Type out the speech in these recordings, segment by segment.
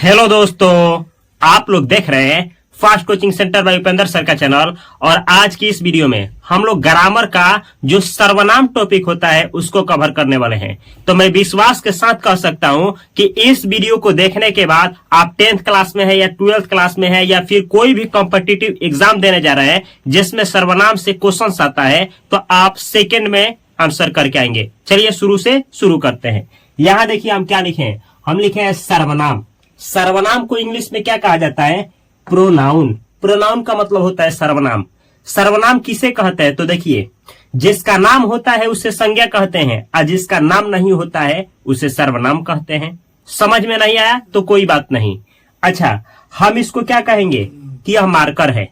Hello दोस्तों, आप लोग देख रहे हैं fast coaching centre by Upendra sir का चैनल। और आज की इस वीडियो में हम लोग ग्रामर का जो सर्वनाम टॉपिक होता है उसको कवर करने वाले हैं। तो मैं विश्वास के साथ कह सकता हूं कि इस वीडियो को देखने के बाद आप 10th क्लास में है या 12th क्लास में है या फिर कोई भी कॉम्पिटिटिव एग्जाम देने जा रहे हैं जिसमें सर्वनाम से क्वेश्चन आता है तो आप सेकेंड में आंसर करके आएंगे। चलिए शुरू से शुरू करते हैं। यहां देखिए हम क्या लिखे हैं, हम लिखे हैं सर्वनाम। सर्वनाम को इंग्लिश में क्या कहा जाता है? प्रोनाउन। प्रोनाउन का मतलब होता है सर्वनाम। सर्वनाम किसे कहते हैं? तो देखिए, जिसका नाम होता है उसे संज्ञा कहते हैं और जिसका नाम नहीं होता है उसे सर्वनाम कहते हैं। समझ में नहीं आया तो कोई बात नहीं। अच्छा, हम इसको क्या कहेंगे कि यह मार्कर है।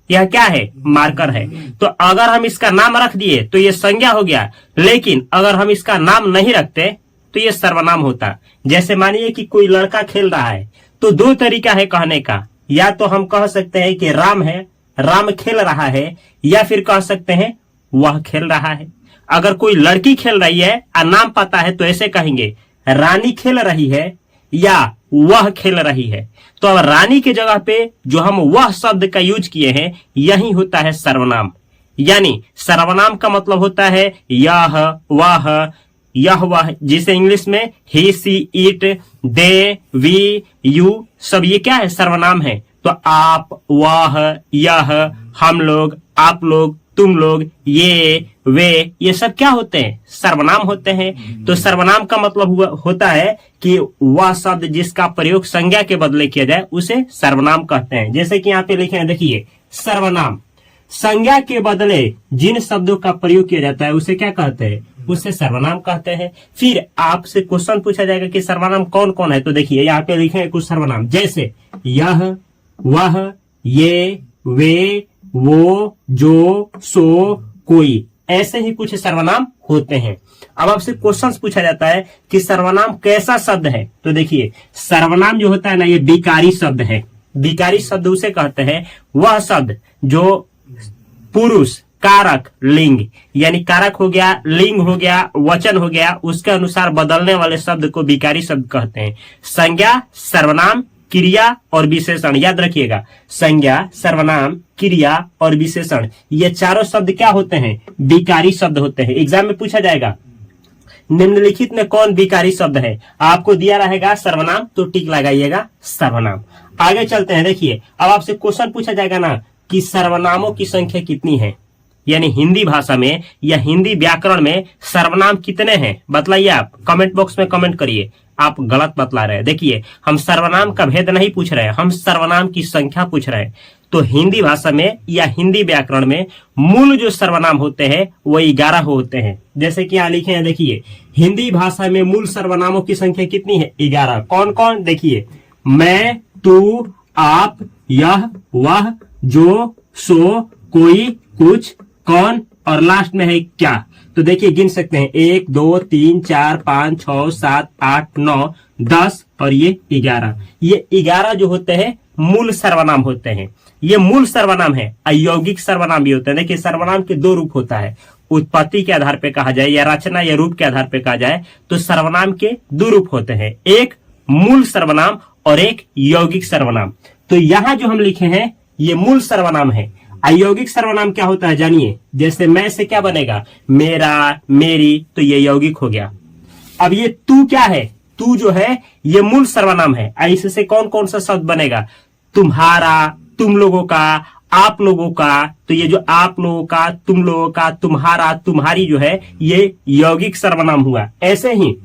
यह क्या है? मार्कर है। तो अगर हम इसका नाम रख दिए तो यह संज्ञा हो गया, लेकिन अगर हम इसका नाम नहीं रखते तो ये सर्वनाम होता। जैसे मानिए कि कोई लड़का खेल रहा है तो दो तरीका है कहने का। या तो हम कह सकते हैं कि राम है, राम खेल रहा है, या फिर कह सकते हैं वह खेल रहा है। अगर कोई लड़की खेल रही है और नाम पता है तो ऐसे कहेंगे रानी खेल रही है या वह खेल रही है। तो अब रानी के जगह पे जो हम वह शब्द का यूज किए हैं यही होता है सर्वनाम। यानी सर्वनाम का मतलब होता है यह, वह, यह वह, जिसे इंग्लिश में ही, सी, इट, दे, वी, यू, सब ये क्या है? सर्वनाम है। तो आप, वह, यह, हम लोग, आप लोग, तुम लोग, ये, वे, ये सब क्या होते हैं? सर्वनाम होते हैं। तो सर्वनाम का मतलब होता है कि वह शब्द जिसका प्रयोग संज्ञा के बदले किया जाए उसे सर्वनाम कहते हैं। जैसे कि यहाँ पे लिखे हैं, देखिए, सर्वनाम संज्ञा के बदले जिन शब्दों का प्रयोग किया जाता है उसे क्या कहते हैं? उसे सर्वनाम कहते हैं। फिर आपसे क्वेश्चन पूछा जाएगा कि सर्वनाम कौन कौन है। तो देखिए यहाँ पे लिखे हैं कुछ सर्वनाम, जैसे यह, वह, ये, वे, वो, जो, सो, कोई, ऐसे ही कुछ सर्वनाम होते हैं। अब आपसे क्वेश्चन पूछा जाता है कि सर्वनाम कैसा शब्द है। तो देखिए, सर्वनाम जो होता है ना, ये विकारी शब्द है। विकारी शब्द उसे कहते हैं वह शब्द जो पुरुष, कारक, लिंग, यानी कारक हो गया, लिंग हो गया, वचन हो गया, उसके अनुसार बदलने वाले शब्द को विकारी शब्द कहते हैं। संज्ञा, सर्वनाम, क्रिया और विशेषण, याद रखिएगा, संज्ञा, सर्वनाम, क्रिया और विशेषण, ये चारों शब्द क्या होते हैं? विकारी शब्द होते हैं। एग्जाम में पूछा जाएगा निम्नलिखित में कौन विकारी शब्द है? आपको दिया रहेगा सर्वनाम, तो टिक लगाइएगा सर्वनाम। आगे चलते हैं। देखिए, अब आपसे क्वेश्चन पूछा जाएगा ना कि सर्वनामों की संख्या कितनी है, यानी हिंदी भाषा में या हिंदी व्याकरण में सर्वनाम कितने हैं? बतलाइए। आप कमेंट बॉक्स में कमेंट करिए। आप गलत बतला रहे हैं। देखिए, हम सर्वनाम का भेद नहीं पूछ रहे हैं, हम सर्वनाम की संख्या पूछ रहे हैं। तो हिंदी भाषा में या हिंदी व्याकरण में मूल जो सर्वनाम होते हैं वो 11 होते हैं। जैसे कि यहाँ लिखे हैं, देखिए, हिंदी भाषा में मूल सर्वनामों की संख्या कितनी है? 11। कौन कौन? देखिए, मैं, तू, आप, यह, वह, जो, सो, कोई, कुछ, कौन और लास्ट में है क्या। तो देखिए, गिन सकते हैं 1, 2, 3, 4, 5, 6, 7, 8, 9, 10 और ये 11। ये 11 जो होते हैं मूल सर्वनाम होते हैं। ये मूल सर्वनाम है। अयौगिक सर्वनाम भी होते हैं। देखिए, सर्वनाम के दो रूप होता है, उत्पत्ति के आधार पे कहा जाए या रचना या रूप के आधार पे कहा जाए तो सर्वनाम के दो रूप होते हैं, एक मूल सर्वनाम और एक यौगिक सर्वनाम। तो यहाँ जो हम लिखे हैं ये मूल सर्वनाम है। अयौगिक सर्वनाम क्या होता है जानिए। जैसे मैं से क्या बनेगा? मेरा, मेरी, तो ये यौगिक हो गया। अब ये तू क्या है? तू जो है ये मूल सर्वनाम है। इससे कौन कौन सा शब्द बनेगा? तुम्हारा, तुम लोगों का, आप लोगों का। तो ये जो आप लोगों का, तुम लोगों का, तुम्हारा, तुम्हारी जो है ये यौगिक सर्वनाम हुआ। ऐसे ही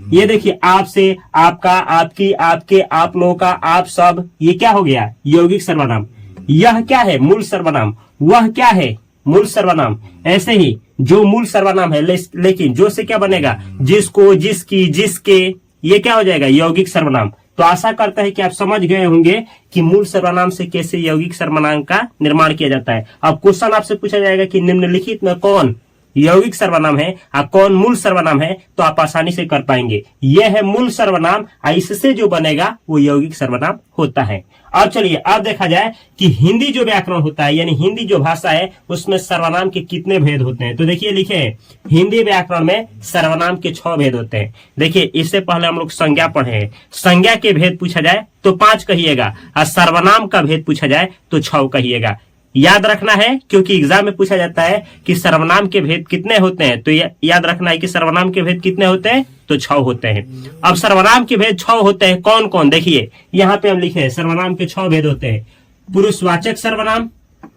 ये देखिए, आपसे, आपका, आपकी, आपके, आप लोगों का, आप सब, ये क्या हो गया? यौगिक सर्वनाम। यह क्या है? मूल सर्वनाम। वह क्या है? मूल सर्वनाम। ऐसे ही जो मूल सर्वनाम है, लेकिन जो से क्या बनेगा? जिसको, जिसकी, जिसके, ये क्या हो जाएगा? यौगिक सर्वनाम। तो आशा करता है कि आप समझ गए होंगे कि मूल सर्वनाम से कैसे यौगिक सर्वनाम का निर्माण किया जाता है। अब क्वेश्चन आपसे पूछा जाएगा कि निम्नलिखित में कौन यौगिक सर्वनाम है और कौन मूल सर्वनाम है, तो आप आसानी से कर पाएंगे। यह है मूल सर्वनाम, इससे जो बनेगा वो यौगिक सर्वनाम होता है। अब चलिए अब देखा जाए कि हिंदी जो व्याकरण होता है यानी हिंदी जो भाषा है उसमें सर्वनाम के कितने भेद होते हैं। तो देखिए लिखे हैं हिंदी व्याकरण में सर्वनाम के 6 भेद होते हैं। देखिए इससे पहले हम लोग संज्ञा पढ़े हैं, संज्ञा के भेद पूछा जाए तो 5 कहिएगा और सर्वनाम का भेद पूछा जाए तो 6 कहिएगा। याद रखना है क्योंकि एग्जाम में पूछा जाता है कि सर्वनाम के भेद कितने होते हैं, तो याद रखना है कि सर्वनाम के भेद कितने होते हैं, तो 6 होते हैं। अब सर्वनाम के भेद 6 होते हैं, कौन कौन, देखिए यहाँ पे हम लिखे हैं सर्वनाम के 6 भेद होते हैं। पुरुषवाचक सर्वनाम,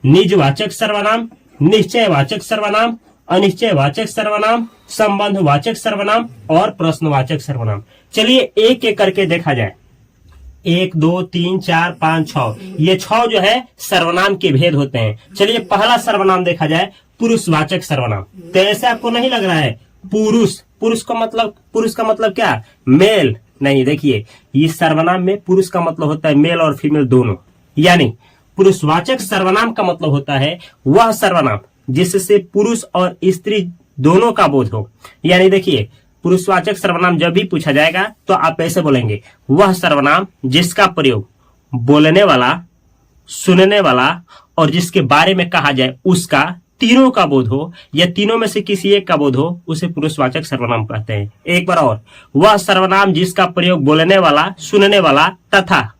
निजवाचक सर्वनाम, निश्चयवाचक सर्वनाम, अनिश्चयवाचक सर्वनाम, संबंधवाचक सर्वनाम और प्रश्नवाचक सर्वनाम। चलिए एक एक करके देखा जाए। 1 2 3 4 5 6 ये 6 जो है सर्वनाम के भेद होते हैं। चलिए पहला सर्वनाम देखा जाए पुरुषवाचक सर्वनाम। तो ऐसे आपको नहीं लग रहा है पुरुष, पुरुष का मतलब क्या, मेल नहीं। देखिए इस सर्वनाम में पुरुष का मतलब होता है मेल और फीमेल दोनों। यानी पुरुषवाचक सर्वनाम का मतलब होता है वह सर्वनाम जिससे पुरुष और स्त्री दोनों का बोध हो। यानी देखिए पुरुषवाचक सर्वनाम जब भी पूछा जाएगा तो आप ऐसे बोलेंगे, वह सर्वनाम जिसका प्रयोग बोलने वाला, सुनने वाला और जिसके बारे में कहा जाए उसका तीनों का बोध हो या तीनों में से किसी एक का बोध हो, उसे पुरुषवाचक सर्वनाम कहते हैं। एक बार और, वह सर्वनाम जिसका प्रयोग बोलने वाला, सुनने वाला तथा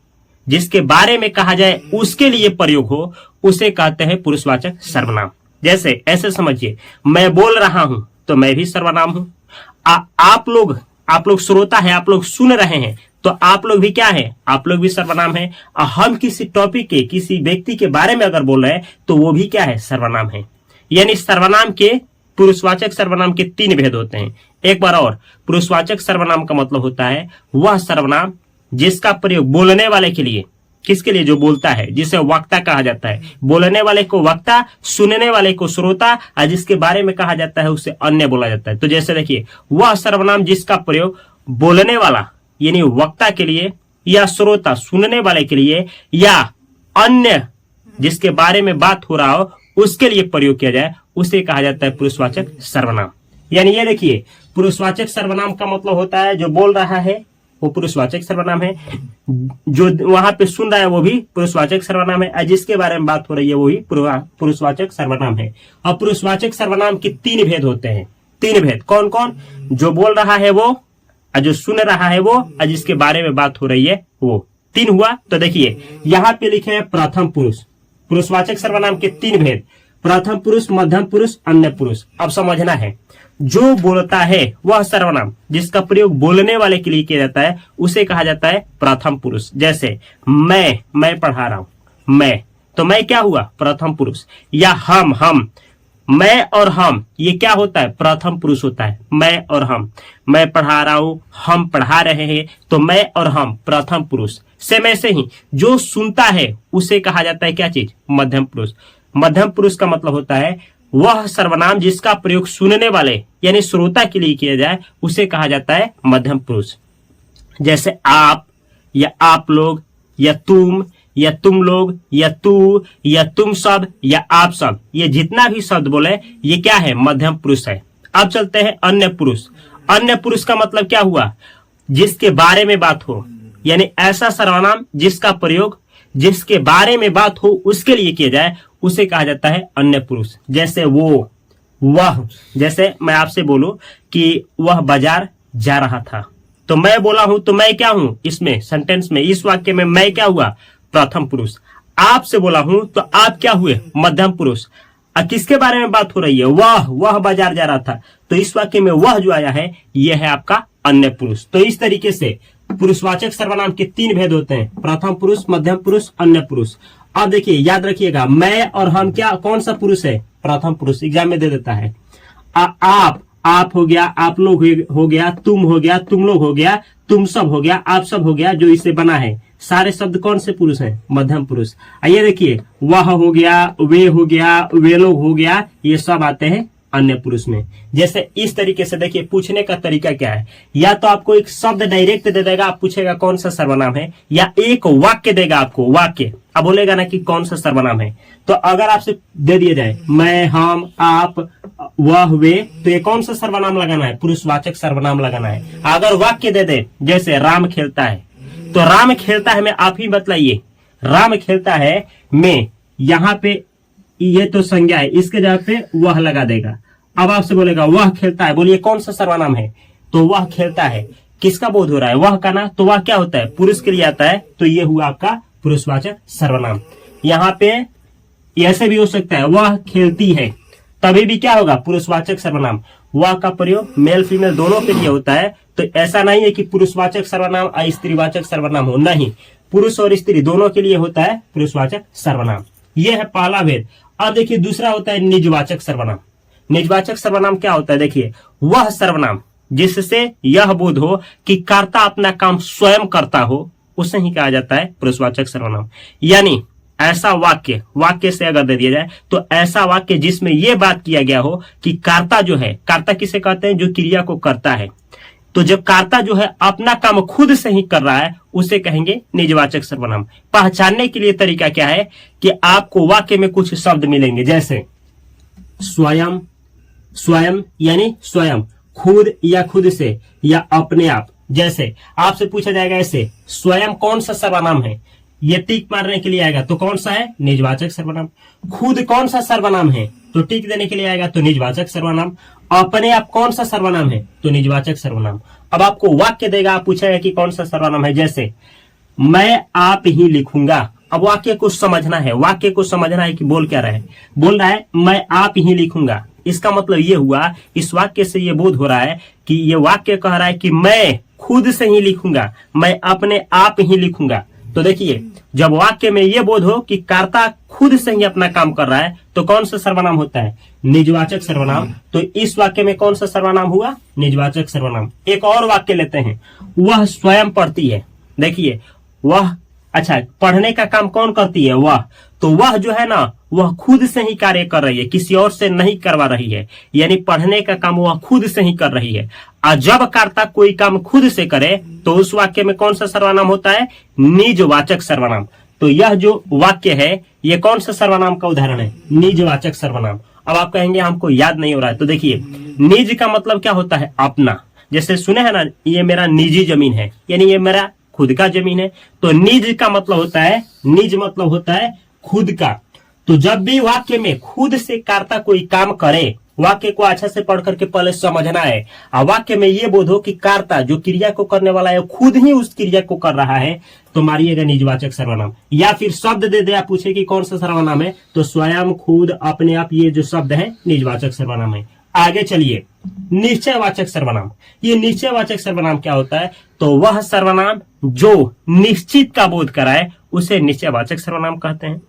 जिसके बारे में कहा जाए उसके लिए प्रयोग हो, उसे कहते हैं पुरुषवाचक सर्वनाम। जैसे ऐसे समझिए, मैं बोल रहा हूं तो मैं भी सर्वनाम हूं। आप लोग श्रोता है, आप लोग सुन रहे हैं तो आप लोग भी क्या है, आप लोग भी सर्वनाम है। हम किसी टॉपिक के, किसी व्यक्ति के बारे में अगर बोल रहे हैं तो वो भी क्या है, सर्वनाम है। यानी सर्वनाम के, पुरुषवाचक सर्वनाम के 3 भेद होते हैं। एक बार और, पुरुषवाचक सर्वनाम का मतलब होता है वह सर्वनाम जिसका प्रयोग बोलने वाले के लिए, किसके लिए, जो बोलता है, जिसे वक्ता कहा जाता है। बोलने वाले को वक्ता, सुनने वाले को श्रोता और जिसके बारे में कहा जाता है उसे अन्य बोला जाता है। तो जैसे देखिए, वह सर्वनाम जिसका प्रयोग बोलने वाला यानी वक्ता के लिए या श्रोता सुनने वाले के लिए या अन्य जिसके बारे में बात हो रहा हो उसके लिए प्रयोग किया जाए, उसे कहा जाता है पुरुषवाचक सर्वनाम। यानी ये देखिए, पुरुषवाचक सर्वनाम का मतलब होता है जो बोल रहा है वो पुरुषवाचक सर्वनाम है, जो वहां पे सुन रहा है वो भी पुरुषवाचक सर्वनाम है, और जिसके बारे में बात हो रही है वो भी पुरुषवाचक सर्वनाम है। और पुरुषवाचक सर्वनाम के 3 भेद होते हैं। 3 भेद कौन कौन, जो बोल रहा है वो, और जो सुन रहा है वो, और जिसके बारे में बात हो रही है वो। 3 हुआ। तो देखिए यहाँ पे लिखे हैं प्रथम पुरुष। पुरुषवाचक सर्वनाम के 3 भेद, प्रथम पुरुष, मध्यम पुरुष, अन्य पुरुष। अब समझना है, जो बोलता है वह सर्वनाम जिसका प्रयोग बोलने वाले के लिए किया जाता है उसे कहा जाता है प्रथम पुरुष। जैसे मैं पढ़ा रहा हूं, मैं, तो मैं क्या हुआ, प्रथम पुरुष। या हम, मैं और हम, ये क्या होता है, प्रथम पुरुष होता है। मैं और हम, मैं पढ़ा रहा हूं, हम पढ़ा रहे हैं, तो मैं और हम प्रथम पुरुष। सेम ऐसे ही जो सुनता है उसे कहा जाता है क्या चीज, मध्यम पुरुष। मध्यम पुरुष का मतलब होता है वह सर्वनाम जिसका प्रयोग सुनने वाले यानी श्रोता के लिए किया जाए उसे कहा जाता है मध्यम पुरुष। जैसे आप या आप लोग या तुम या तुम लोग या तू या तुम सब या आप सब, ये जितना भी शब्द बोले ये क्या है, मध्यम पुरुष है। अब चलते हैं अन्य पुरुष। अन्य पुरुष का मतलब क्या हुआ, जिसके बारे में बात हो, यानी ऐसा सर्वनाम जिसका प्रयोग जिसके बारे में बात हो उसके लिए किया जाए उसे कहा जाता है अन्य पुरुष। जैसे वो, वह, जैसे मैं आपसे बोलूं कि वह बाजार जा रहा था, तो मैं बोला हूं तो मैं क्या हूं, इसमें सेंटेंस में, इस वाक्य में मैं क्या हुआ, प्रथम पुरुष। आपसे बोला हूं तो आप क्या हुए, मध्यम पुरुष। किसके बारे में बात हो रही है, वह बाजार जा रहा था, तो इस वाक्य में वह जो आया है यह है आपका अन्य पुरुष। तो इस तरीके से पुरुषवाचक सर्वनाम के 3 भेद होते हैं, प्रथम पुरुष, मध्यम पुरुष, अन्य पुरुष। अब देखिए याद रखिएगा, मैं और हम क्या, कौन सा पुरुष है, प्रथम पुरुष। एग्जाम में दे देता है। आप हो गया, आप लोग हो गया, तुम हो गया, तुम लोग हो गया, तुम सब हो गया, आप सब हो गया, जो इससे बना है सारे शब्द कौन से पुरुष हैं, मध्यम पुरुष। आइए देखिए, वह हो गया, वे हो गया, वे लोग हो गया, ये सब आते हैं अन्य पुरुष में। जैसे इस तरीके से देखिए, पूछने का तरीका क्या है, या तो आपको एक शब्द डायरेक्ट दे देगा, आप पूछेगा कौन सा सर्वनाम है, या एक वाक्य देगा आपको, वाक्य, अब बोलेगा ना कि कौन सा सर्वनाम है। तो अगर आपसे दे दिया जाए मैं, हम, आप, वह, वे, तो ये कौन सा सर्वनाम लगाना है, पुरुषवाचक सर्वनाम लगाना है। अगर वाक्य दे दे, जैसे राम खेलता है, तो राम खेलता है में आप ही बतलाइए, राम खेलता है में, यहाँ पे ये तो संज्ञा है, इसके जगह पे वह लगा देगा। अब आपसे बोलेगा वह खेलता है, बोलिए कौन सा सर्वनाम है? तो वह खेलता है, किसका बोध हो रहा है? वह का ना। तो वह क्या होता है? पुरुष के लिए आता है, तो ये हुआ आपका पुरुषवाचक सर्वनाम। यहाँ पे ऐसे भी हो सकता है, वह खेलती है, तभी भी क्या होगा? पुरुषवाचक सर्वनाम। वह का प्रयोग मेल फीमेल दोनों के लिए होता है, तो ऐसा नहीं है कि पुरुषवाचक सर्वनाम और स्त्रीवाचक सर्वनाम हो, नहीं, पुरुष और स्त्री दोनों के लिए होता है पुरुषवाचक सर्वनाम। यह है पहला भेद। अब देखिए दूसरा होता है निजवाचक सर्वनाम। निजवाचक सर्वनाम क्या होता है? देखिए, वह सर्वनाम जिससे यह बोध हो कि कर्ता अपना काम स्वयं करता हो, उसे ही कहा जाता है पुरुषवाचक सर्वनाम। यानी ऐसा वाक्य से अगर दे दिया जाए तो ऐसा वाक्य जिसमें यह बात किया गया हो कि कर्ता जो है, कर्ता किसे कहते हैं? जो क्रिया को करता है। तो जब कर्ता जो है अपना काम खुद से ही कर रहा है, उसे कहेंगे निजवाचक सर्वनाम। पहचानने के लिए तरीका क्या है कि आपको वाक्य में कुछ शब्द मिलेंगे, जैसे स्वयं, स्वयं यानी स्वयं, खुद या खुद से, या अपने आप। जैसे आपसे पूछा जाएगा ऐसे, स्वयं कौन सा सर्वनाम है? ये टिक मारने के लिए आएगा, तो कौन सा है? निजवाचक सर्वनाम। खुद कौन सा सर्वनाम है? तो टिक देने के लिए आएगा, तो निजवाचक सर्वनाम। अपने आप कौन सा सर्वनाम है? तो निजवाचक सर्वनाम। अब आपको वाक्य देगा, आप पूछेगा कि कौन सा सर्वनाम है, जैसे मैं आप ही लिखूंगा। अब वाक्य को समझना है, वाक्य को समझना है कि बोल क्या रहा है। बोल रहा है मैं आप ही लिखूंगा, इसका मतलब ये हुआ, इस वाक्य से ये बोध हो रहा है कि ये वाक्य कह रहा है कि मैं खुद से ही लिखूंगा, मैं अपने आप ही लिखूंगा। तो देखिए, जब वाक्य में ये बोध हो कि कर्ता खुद से ही अपना काम कर रहा है, तो कौन सा सर्वनाम होता है? निजवाचक सर्वनाम। तो इस वाक्य में कौन सा सर्वनाम हुआ? निजवाचक सर्वनाम। एक और वाक्य लेते हैं, वह स्वयं पढ़ती है। देखिए, वह, अच्छा, पढ़ने का काम कौन करती है? वह। तो वह जो है ना, वह खुद से ही कार्य कर रही है, किसी और से नहीं करवा रही है, यानी पढ़ने का काम वह खुद से ही कर रही है। और जब कर्ता कोई काम खुद से करे, तो उस वाक्य में कौन सा सर्वनाम होता है? निजवाचक सर्वनाम। तो यह जो वाक्य है, ये कौन सा सर्वनाम का उदाहरण है? निजवाचक सर्वनाम। अब आप कहेंगे हमको याद नहीं हो रहा है, तो देखिए, निज का मतलब क्या होता है? अपना। जैसे सुने है ना, ये मेरा निजी जमीन है, यानी ये मेरा खुद का जमीन है। तो निज का मतलब होता है, निज मतलब होता है खुद का। तो जब भी वाक्य में खुद से कर्ता कोई काम करे, वाक्य को अच्छा से पढ़ करके पहले समझना है। और वाक्य में ये बोध हो कि कर्ता जो क्रिया को करने वाला है खुद ही उस क्रिया को कर रहा है, तो मारिएगा निजवाचक सर्वनाम। या फिर शब्द दे दे, आप पूछे कि कौन सा सर्वनाम है, तो स्वयं, खुद, अपने आप, ये जो शब्द है निजवाचक सर्वनाम है। आगे चलिए, निश्चयवाचक सर्वनाम। ये निश्चयवाचक सर्वनाम क्या होता है? तो वह सर्वनाम जो निश्चित का बोध कराए, उसे निश्चयवाचक सर्वनाम कहते हैं।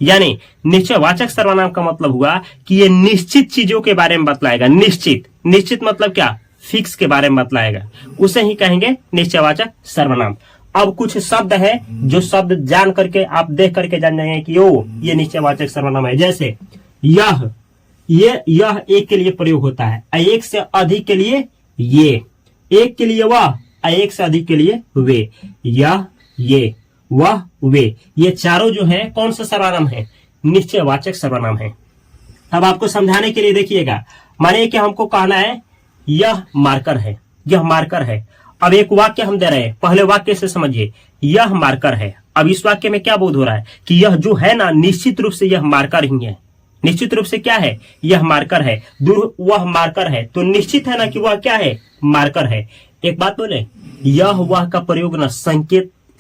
यानी निश्चयवाचक सर्वनाम का मतलब हुआ कि ये निश्चित चीजों के बारे में बतलाएगा। निश्चित, निश्चित मतलब क्या? फिक्स के बारे में बतलाएगा, उसे ही कहेंगे निश्चयवाचक सर्वनाम। अब कुछ शब्द है, जो शब्द जान करके आप देख करके जान जाएंगे कि ओ, ये निश्चयवाचक सर्वनाम है। जैसे यह, यह एक के लिए प्रयोग होता है, एक से अधिक के लिए ये, एक के लिए वह, एक से अधिक के लिए वे। यह, ये, वह, वे, ये चारों जो है कौन सा सर्वनाम है? निश्चयवाचक सर्वनाम है। अब आपको समझाने के लिए देखिएगा, मानिए कि हमको कहना है यह मार्कर है, यह मार्कर है। अब एक वाक्य हम दे रहे हैं, पहले वाक्य से समझिए, यह मार्कर है। अब इस वाक्य में क्या बोध हो रहा है कि यह जो है ना, निश्चित रूप से यह मार्कर ही है। निश्चित रूप से क्या है? यह मार्कर है। दूर वह मार्कर है, तो निश्चित है ना कि वह क्या है? मार्कर है। एक बात बोले, यह वह का प्रयोग ना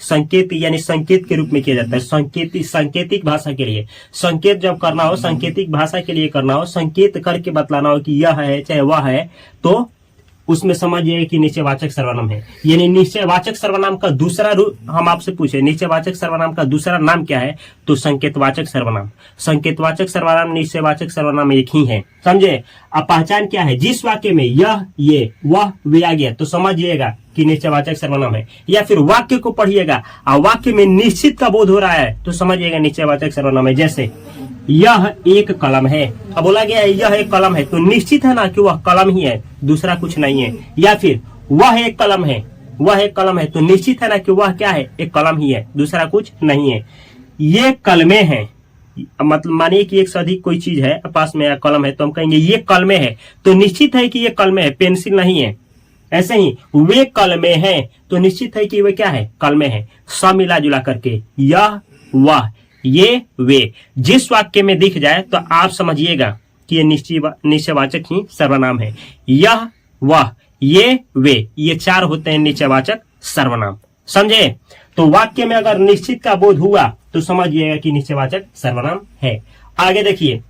संकेत यानी संकेत के रूप में किया जाता है। सांकेतिक भाषा के लिए, संकेत जब करना हो, सांकेतिक भाषा के लिए करना हो, संकेत करके बतलाना हो कि यह है चाहे वह है, तो उसमें समझिए कि निश्चयवाचक सर्वनाम है। यानी निश्चयवाचक सर्वनाम का दूसरा रूप, हम आपसे पूछे निश्चयवाचक सर्वनाम का दूसरा नाम क्या है? तो संकेतवाचक सर्वनाम। संकेतवाचक सर्वनाम, निश्चयवाचक सर्वनाम एक ही है, समझे? अब पहचान क्या है? जिस वाक्य में यह, ये, वह, वे आ गया, तो समझिएगा कि निश्चयवाचक सर्वनाम है। या फिर वाक्य को पढ़िएगा और वाक्य में निश्चित का बोध हो रहा है, तो समझिएगा निश्चयवाचक सर्वनाम है। जैसे यह एक कलम है, अब बोला गया है यह एक कलम है, तो निश्चित है ना कि वह कलम ही है, दूसरा कुछ नहीं है। या फिर वह एक कलम है, वह एक कलम है, तो निश्चित है ना कि वह क्या है? एक कलम ही है, दूसरा कुछ नहीं है। ये कलमे हैं, मतलब मानिए कि एक से अधिक कोई चीज है पास में, या कलम है, तो हम कहेंगे ये कलमे है, तो निश्चित है कि ये कलमे है, पेंसिल नहीं है। ऐसे ही वे कलमे हैं, तो निश्चित है कि वे क्या है? कलमे हैं। सब मिला जुला करके यह, वह, ये, वे जिस वाक्य में दिख जाए तो आप समझिएगा कि ये निश्चयवाचक ही सर्वनाम है। यह, वह, ये, वे, ये चार होते हैं निश्चयवाचक सर्वनाम। समझे? तो वाक्य में अगर निश्चित का बोध हुआ तो समझिएगा कि निश्चयवाचक सर्वनाम है। आगे देखिए,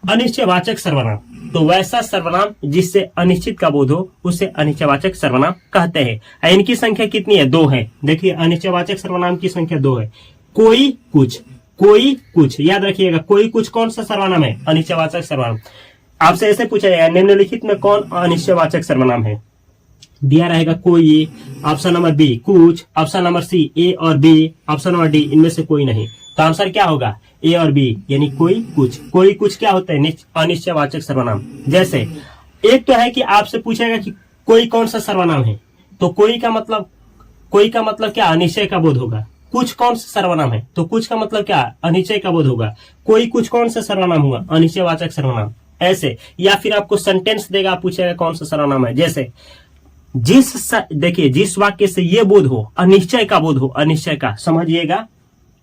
अनिश्चयवाचक सर्वनाम, तो वैसा सर्वनाम जिससे अनिश्चित का बोध हो उसे अनिश्चयवाचक सर्वनाम कहते हैं। इनकी संख्या कितनी है? 2 है। देखिए, अनिश्चयवाचक सर्वनाम की संख्या 2 है। कोई, कुछ, कोई, कुछ, याद रखिएगा, कोई, कुछ कौन सा सर्वनाम है? अनिश्चयवाचक सर्वनाम। आपसे ऐसे पूछा जाएगा, निम्नलिखित में कौन अनिश्चयवाचक सर्वनाम है? दिया रहेगा कोई, ऑप्शन नंबर बी कुछ, ऑप्शन नंबर सी ए और बी, ऑप्शन नंबर डी इनमें से कोई नहीं। तो आंसर क्या होगा? ए और बी, यानी कोई, कुछ। कोई, कुछ क्या होता है? अनिश्चयवाचक सर्वनाम। जैसे एक तो है कि आपसे पूछेगा कि कोई कौन सा सर्वनाम है, तो कोई का मतलब क्या? अनिश्चय का बोध होगा। कुछ कौन सा सर्वनाम है, तो कुछ का मतलब क्या? अनिश्चय का बोध होगा। कोई, कुछ कौन सा सर्वनाम हुआ? अनिश्चयवाचक सर्वनाम। ऐसे, या फिर आपको सेंटेंस देगा, पूछेगा कौन सा सर्वनाम है। जैसे देखिए, जिस वाक्य से ये बोध हो, अनिश्चय का बोध हो, अनिश्चय का, समझिएगा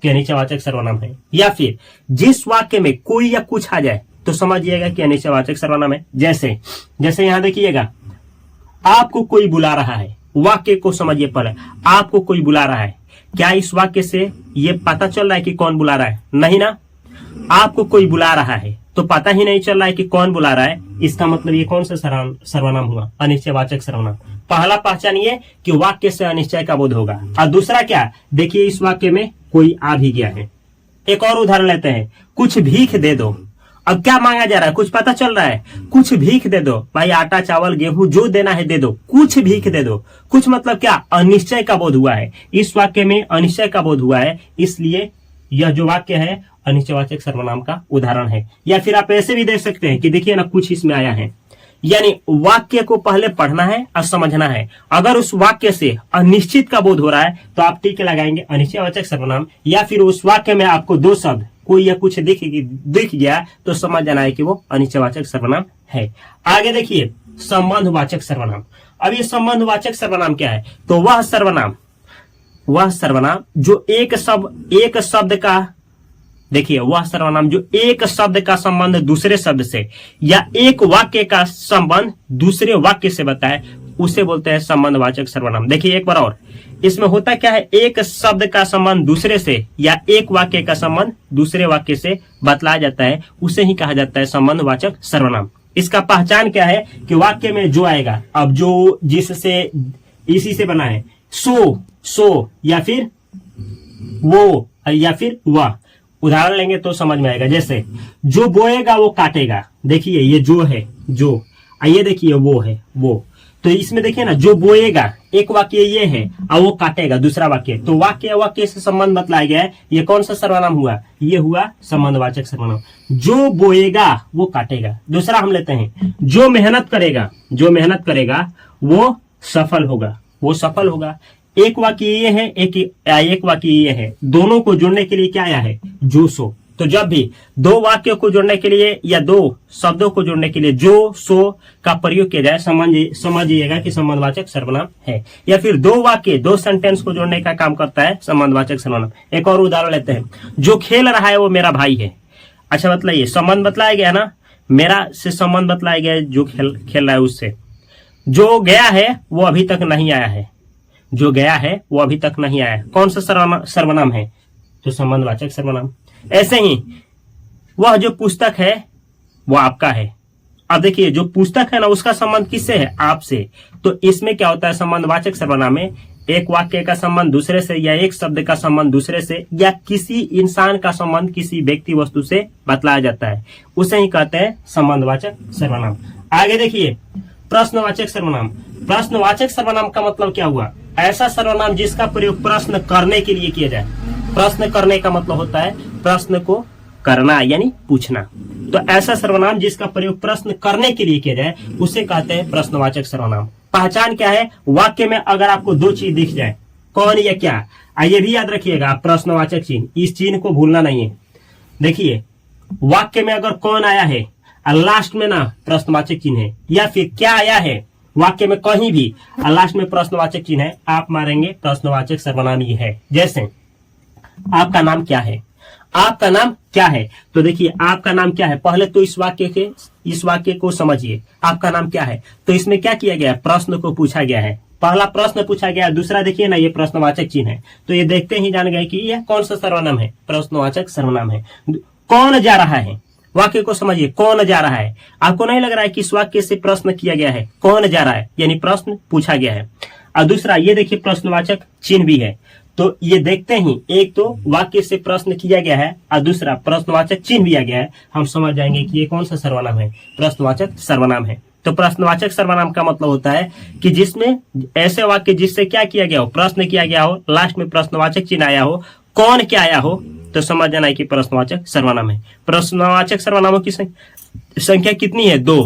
कि अनिश्चयवाचक सर्वनाम है। या फिर जिस वाक्य में कोई या कुछ आ जाए तो समझिएगा कि अनिश्चयवाचक सर्वनाम है। जैसे यहां देखिएगा, आपको कोई बुला रहा है। वाक्य को समझिए पहले, आपको कोई बुला रहा है। क्या इस वाक्य से ये पता चल रहा है कि कौन बुला रहा है? नहीं ना। आपको कोई बुला रहा है तो पता ही नहीं चल रहा है कि कौन बुला रहा है। इसका मतलब ये कौन सा सर्वनाम हुआ? अनिश्चयवाचक सर्वनाम। पहला पहचानिए कि वाक्य से अनिश्चय का बोध होगा। और दूसरा क्या? देखिए, इस वाक्य में कोई आ भी गया है। एक और उदाहरण लेते हैं, कुछ भीख दे दो। अब क्या मांगा जा रहा है? कुछ पता चल रहा है, कुछ भीख दे दो। भाई, आटा, चावल, गेहूं जो देना है दे दो, कुछ भीख दे दो। कुछ मतलब क्या? अनिश्चय का बोध हुआ है। इस वाक्य में अनिश्चय का बोध हुआ है, इसलिए यह जो वाक्य है अनिश्चयवाचक सर्वनाम का उदाहरण है। या फिर आप ऐसे भी देख सकते हैं कि देखिए ना, कुछ इसमें आया है, यानी वाक्य को पहले पढ़ना है और समझना है। अगर उस वाक्य से अनिश्चित का बोध हो रहा है तो आप टिक लगाएंगे अनिश्चयवाचक सर्वनाम। या फिर उस वाक्य में आपको 2 शब्द कोई या कुछ दिख गया तो समझ जाना है कि वो अनिश्चयवाचक सर्वनाम है। आगे देखिए, संबंधवाचक सर्वनाम। अब ये संबंधवाचक सर्वनाम क्या है? तो वह सर्वनाम जो एक शब्द का, देखिए, वह सर्वनाम जो एक शब्द का संबंध दूसरे शब्द से या एक वाक्य का संबंध दूसरे वाक्य से बताए, उसे बोलते हैं संबंधवाचक सर्वनाम। देखिए एक बार और, इसमें होता क्या है? एक शब्द का संबंध दूसरे से या एक वाक्य का संबंध दूसरे वाक्य से बतलाया जाता है, उसे ही कहा जाता है संबंधवाचक सर्वनाम। इसका पहचान क्या है? कि वाक्य में जो आएगा, अब जो जिससे इसी से बना है, सो या फिर वो या फिर वह। उदाहरण लेंगे तो समझ में आएगा। जैसे जो बोएगा वो काटेगा। देखिए, ये जो है जो, आइए देखिए वो है वो। तो इसमें देखिए ना, जो बोएगा एक वाक्य ये है और वो काटेगा दूसरा वाक्य। तो वाक्य से संबंध बतलाया गया है। ये कौन सा सर्वनाम हुआ? ये हुआ संबंधवाचक सर्वनाम। जो बोएगा वो काटेगा। दूसरा हम लेते हैं, जो मेहनत करेगा वो सफल होगा। एक वाक्य ये है, एक वाक्य ये है। दोनों को जोड़ने के लिए क्या आया है? जो, सो। तो जब भी 2 वाक्यों को जोड़ने के लिए या 2 शब्दों को जोड़ने के लिए जो, सो का प्रयोग किया जाए, समझिएगा कि संबंधवाचक सर्वनाम है। या फिर 2 सेंटेंस को जोड़ने का काम करता है संबंधवाचक सर्वनाम। एक और उदाहरण लेते हैं, जो खेल रहा है वो मेरा भाई है। अच्छा, मतलब ये संबंध बतलाया गया ना, मेरा से संबंध बतलाया गया है, जो खेल रहा है उससे। जो गया है वो अभी तक नहीं आया है। कौन सा सर्वनाम है? तो संबंधवाचक सर्वनाम। ऐसे ही वह जो पुस्तक है वो आपका है। अब देखिए, जो पुस्तक है ना, उसका संबंध किससे है? आपसे। तो इसमें क्या होता है? संबंधवाचक सर्वनाम में एक वाक्य का संबंध दूसरे से या एक शब्द का संबंध दूसरे से या किसी इंसान का संबंध किसी व्यक्ति वस्तु से बतलाया जाता है, उसे ही कहते हैं संबंधवाचक सर्वनाम। आगे देखिए, प्रश्नवाचक सर्वनाम। प्रश्नवाचक सर्वनाम का मतलब क्या हुआ? ऐसा सर्वनाम जिसका प्रयोग प्रश्न करने के लिए किया जाए। प्रश्न करने का मतलब होता है प्रश्न को करना, यानी पूछना। तो ऐसा सर्वनाम जिसका प्रयोग प्रश्न करने के लिए किया जाए, उसे कहते हैं प्रश्नवाचक सर्वनाम। पहचान क्या है? वाक्य में अगर आपको 2 चीज दिख जाए, कौन या क्या, ये भी याद रखिएगा, प्रश्नवाचक चिन्ह, इस चिन्ह को भूलना नहीं है। देखिए, वाक्य में अगर कौन आया है और लास्ट में ना प्रश्नवाचक चिन्ह है, या फिर क्या आया है वाक्य में कहीं भी और लास्ट में प्रश्नवाचक चिन्ह है, आप मारेंगे प्रश्नवाचक सर्वनाम ही है। जैसे आपका नाम क्या है? आपका नाम क्या है? तो देखिए आपका नाम क्या है, पहले तो इस वाक्य को समझिए। आपका नाम क्या है? तो इसमें क्या किया गया है, प्रश्न को पूछा गया है। पहला प्रश्न पूछा गया, दूसरा देखिए ना, ये प्रश्नवाचक चिन्ह है। तो ये देखते ही जान गए कि यह कौन सा सर्वनाम है, प्रश्नवाचक सर्वनाम है। कौन जा रहा है, वाक्य को समझिए, कौन जा रहा है। आपको नहीं लग रहा है कि इस वाक्य से प्रश्न किया गया है, कौन जा रहा है, यानी प्रश्न पूछा गया है। और दूसरा ये देखिए प्रश्नवाचक चिन्ह भी है। तो ये देखते ही एक तो वाक्य से प्रश्न किया गया है और दूसरा प्रश्नवाचक चिन्ह भी आ गया है, हम समझ जाएंगे कि ये कौन सा सर्वनाम है, प्रश्नवाचक सर्वनाम है। तो प्रश्नवाचक सर्वनाम का मतलब होता है कि जिसमें ऐसे वाक्य जिससे क्या किया गया हो, प्रश्न किया गया हो, लास्ट में प्रश्नवाचक चिन्ह आया हो, कौन क्या आया हो, तो समझ जाना है कि प्रश्नवाचक सर्वनाम है। प्रश्नवाचक सर्वनामों की संख्या कितनी है? 2।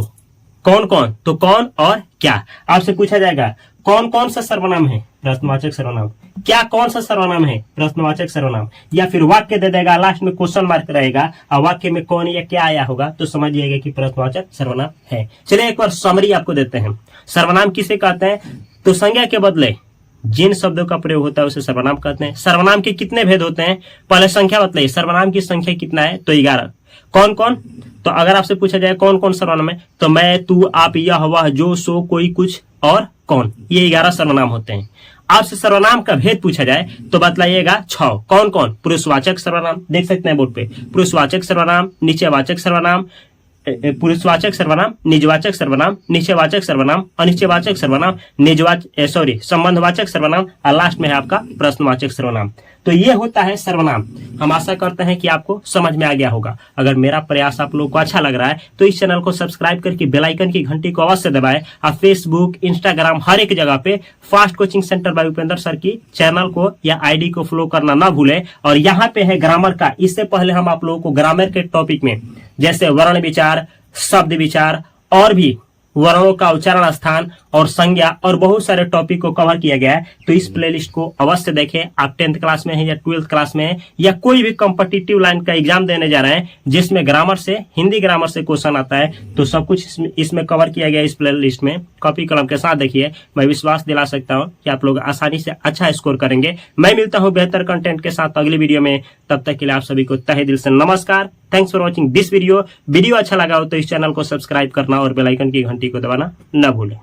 कौन कौन, तो कौन और क्या। आपसे पूछा जाएगा कौन कौन सा सर्वनाम है, प्रश्नवाचक सर्वनाम। क्या कौन सा सर्वनाम है, प्रश्नवाचक सर्वनाम। या फिर वाक्य दे देगा, लास्ट में क्वेश्चन मार्क रहेगा और वाक्य में कौन या क्या आया होगा, तो समझिएगा कि प्रश्नवाचक सर्वनाम है। चलिए एक बार समरी आपको देते हैं। सर्वनाम किसे कहते हैं? तो संज्ञा के बदले जिन शब्दों का प्रयोग होता है उसे सर्वनाम कहते हैं। सर्वनाम के कितने भेद होते हैं, पहले संख्या बताइए, सर्वनाम की संख्या कितना है, तो 11। कौन कौन, तो अगर आपसे पूछा जाए कौन कौन सर्वनाम है, तो मैं, तू, आप, यह, वह, जो, सो, कोई, कुछ और कौन, ये 11 सर्वनाम होते हैं। आपसे सर्वनाम का भेद पूछा जाए तो बतलाइएगा 6। कौन कौन, पुरुषवाचक सर्वनाम, देख सकते हैं बोर्ड पे, पुरुषवाचक सर्वनाम, नीचेवाचक सर्वनाम, पुरुषवाचक सर्वनाम, निजवाचक सर्वनाम, नीचेवाचक सर्वनाम, अनिचेवाचक सर्वनाम, संबंधवाचक सर्वनाम और लास्ट में है आपका प्रश्नवाचक सर्वनाम। तो ये होता है सर्वनाम। हम आशा करते हैं कि आपको समझ में आ गया होगा। अगर मेरा प्रयास आप लोगों को अच्छा लग रहा है तो इस चैनल को सब्सक्राइब करके बेल आइकन की घंटी को अवश्य दबाएं और फेसबुक, इंस्टाग्राम, हर एक जगह पे fast coaching centre by Upendra sir की चैनल को या आईडी को फॉलो करना ना भूलें। और यहाँ पे है ग्रामर का। इससे पहले हम आप लोगों को ग्रामर के टॉपिक में जैसे वर्ण विचार, शब्द विचार और भी वर्णों का उच्चारण स्थान और संज्ञा और बहुत सारे टॉपिक को कवर किया गया है। तो इस प्लेलिस्ट को अवश्य देखें। आप 10th क्लास में है या 12th क्लास में है या कोई भी कॉम्पिटिटिव लाइन का एग्जाम देने जा रहे हैं जिसमें ग्रामर से, हिंदी ग्रामर से क्वेश्चन आता है, तो सब कुछ इसमें कवर किया गया इस प्लेलिस्ट में। कॉपी कलम के साथ देखिए, मैं विश्वास दिला सकता हूँ कि आप लोग आसानी से अच्छा स्कोर करेंगे। मैं मिलता हूँ बेहतर कंटेंट के साथ अगली वीडियो में। तब तक के लिए आप सभी को तहे दिल से नमस्कार। Thanks for watching this video. Video अच्छा लगा हो तो इस चैनल को सब्सक्राइब करना और बेल आइकन की घंटी को दबाना न भूलें।